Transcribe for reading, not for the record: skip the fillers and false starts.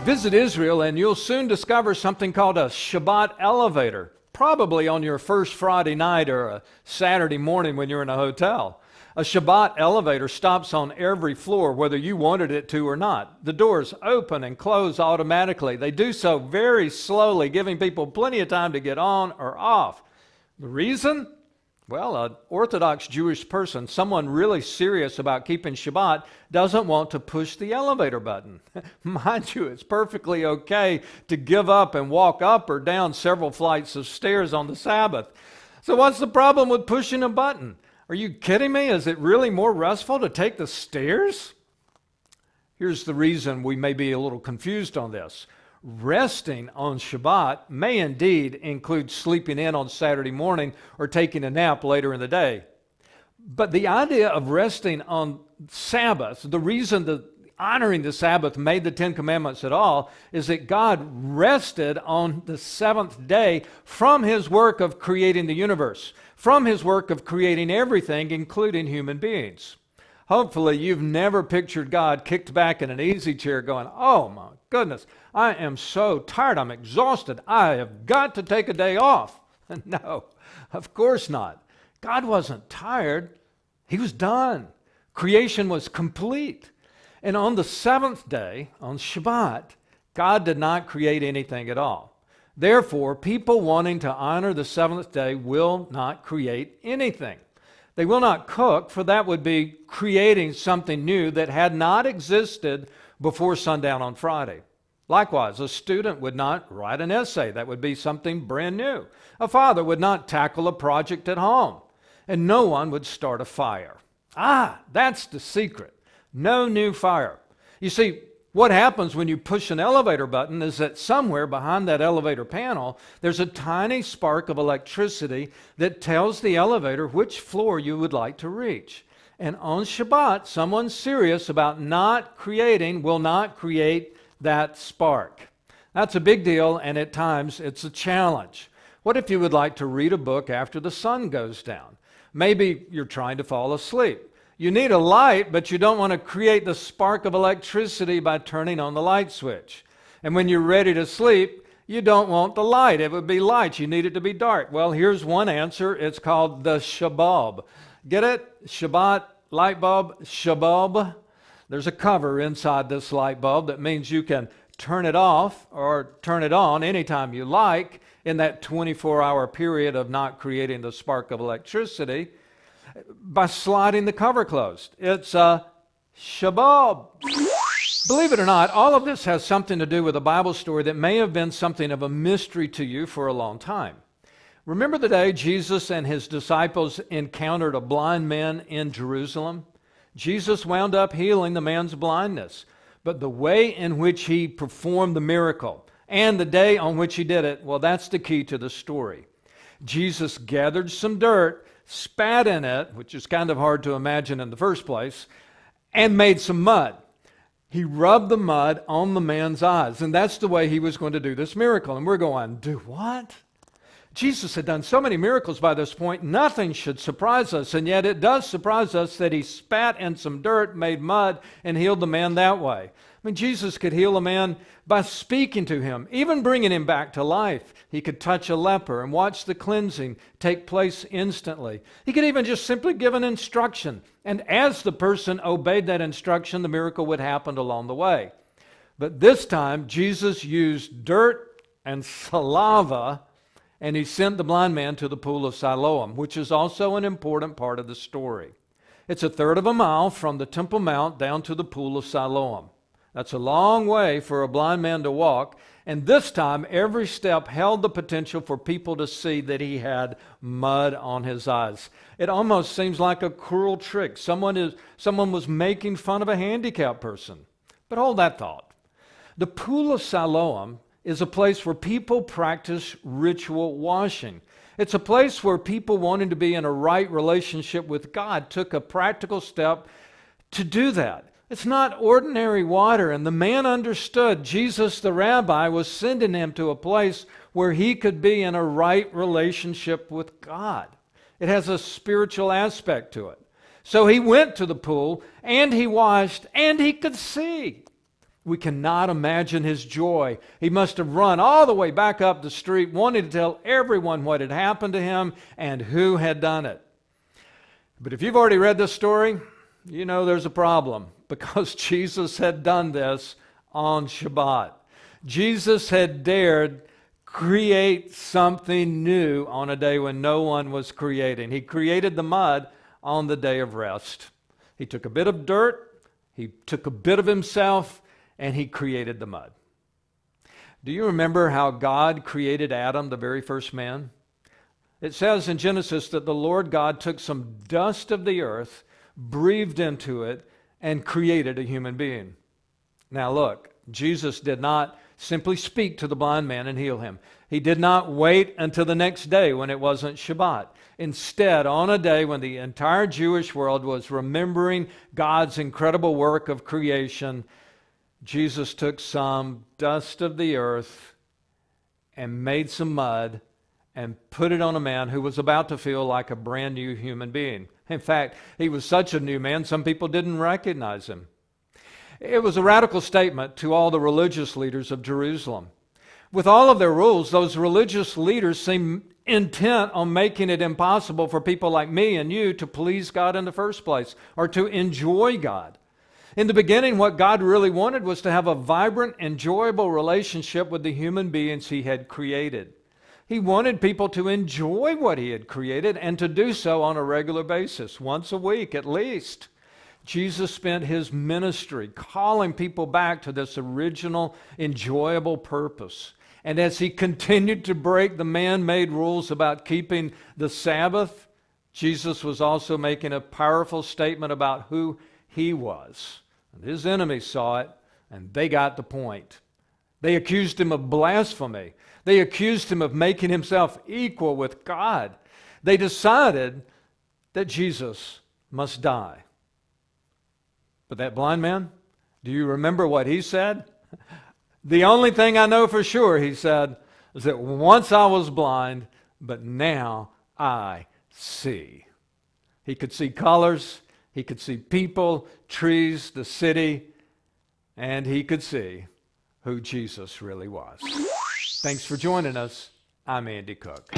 Visit Israel and you'll soon discover something called a Shabbat Elevator, probably on your first Friday night or a Saturday morning when you're in a hotel. A Shabbat elevator stops on every floor, whether you wanted it to or not. The doors open and close automatically. They do so very slowly, giving people plenty of time to get on or off. The reason? Well, an Orthodox Jewish person, someone really serious about keeping Shabbat, doesn't want to push the elevator button. Mind you, it's perfectly okay to give up and walk up or down several flights of stairs on the Sabbath. So what's the problem with pushing a button? Are you kidding me? Is it really more restful to take the stairs? Here's the reason we may be a little confused on this. Resting on Shabbat may indeed include sleeping in on Saturday morning or taking a nap later in the day. But the idea of resting on Sabbath, the reason that honoring the Sabbath made the Ten Commandments at all, is that God rested on the seventh day from his work of creating the universe, from his work of creating everything, including human beings. Hopefully, you've never pictured God kicked back in an easy chair going, "Oh my goodness, I am so tired, I'm exhausted, I have got to take a day off." No, of course not. God wasn't tired, he was done. Creation was complete. And on the seventh day, on Shabbat, God did not create anything at all. Therefore, people wanting to honor the seventh day will not create anything. They will not cook, for that would be creating something new that had not existed before sundown on Friday. Likewise, a student would not write an essay. That would be something brand new. A father would not tackle a project at home. And no one would start a fire. That's the secret. No new fire. You see, what happens when you push an elevator button is that somewhere behind that elevator panel, there's a tiny spark of electricity that tells the elevator which floor you would like to reach. And on Shabbat, someone serious about not creating will not create that spark. That's a big deal, and at times it's a challenge. What if you would like to read a book after the sun goes down? Maybe you're trying to fall asleep. You need a light, but you don't want to create the spark of electricity by turning on the light switch. And when you're ready to sleep, you don't want the light. It would be light. You need it to be dark. Well, here's one answer. It's called the Shabab. Get it? Shabbat, light bulb, Shabab. There's a cover inside this light bulb that means you can turn it off or turn it on anytime you like in that 24-hour period of not creating the spark of electricity by sliding the cover closed. It's a Shabab. Believe it or not, all of this has something to do with a Bible story that may have been something of a mystery to you for a long time. Remember the day Jesus and his disciples encountered a blind man in Jerusalem? Jesus wound up healing the man's blindness. But the way in which he performed the miracle and the day on which he did it, well, that's the key to the story. Jesus gathered some dirt, spat in it, which is kind of hard to imagine in the first place, and made some mud. He rubbed the mud on the man's eyes, and that's the way he was going to do this miracle. And we're going, do what? Jesus had done so many miracles by this point, nothing should surprise us, and yet it does surprise us that he spat in some dirt, made mud, and healed the man that way. I mean, Jesus could heal a man by speaking to him, even bringing him back to life. He could touch a leper and watch the cleansing take place instantly. He could even just simply give an instruction, and as the person obeyed that instruction, the miracle would happen along the way. But this time, Jesus used dirt and saliva, and he sent the blind man to the Pool of Siloam, which is also an important part of the story. It's a third of a mile from the Temple Mount down to the Pool of Siloam. That's a long way for a blind man to walk, and this time every step held the potential for people to see that he had mud on his eyes. It almost seems like a cruel trick. Someone was making fun of a handicapped person. But hold that thought. The Pool of Siloam is a place where people practice ritual washing. It's a place where people wanting to be in a right relationship with God took a practical step to do that. It's not ordinary water, and the man understood Jesus, the rabbi, was sending him to a place where he could be in a right relationship with God. It has a spiritual aspect to it. So he went to the pool, and he washed, and he could see. We cannot imagine his joy. He must have run all the way back up the street, wanting to tell everyone what had happened to him and who had done it. But if you've already read this story, you know there's a problem, because Jesus had done this on Shabbat. Jesus had dared create something new on a day when no one was creating. He created the mud on the day of rest. He took a bit of dirt, he took a bit of himself, and he created the mud. Do you remember how God created Adam, the very first man? It says in Genesis that the Lord God took some dust of the earth, breathed into it, and created a human being. Now look, Jesus did not simply speak to the blind man and heal him. He did not wait until the next day when it wasn't Shabbat. Instead, on a day when the entire Jewish world was remembering God's incredible work of creation, Jesus took some dust of the earth and made some mud and put it on a man who was about to feel like a brand new human being. In fact, he was such a new man, some people didn't recognize him. It was a radical statement to all the religious leaders of Jerusalem. With all of their rules, those religious leaders seemed intent on making it impossible for people like me and you to please God in the first place or to enjoy God. In the beginning, what God really wanted was to have a vibrant, enjoyable relationship with the human beings he had created. He wanted people to enjoy what he had created and to do so on a regular basis, once a week at least. Jesus spent his ministry calling people back to this original, enjoyable purpose. And as he continued to break the man-made rules about keeping the Sabbath, Jesus was also making a powerful statement about who he was. And his enemies saw it, and they got the point. They accused him of blasphemy. They accused him of making himself equal with God. They decided that Jesus must die. But that blind man, do you remember what he said? The only thing I know for sure, he said, is that once I was blind, but now I see. He could see colors, he could see people, trees, the city, and he could see who Jesus really was. Thanks for joining us. I'm Andy Cook.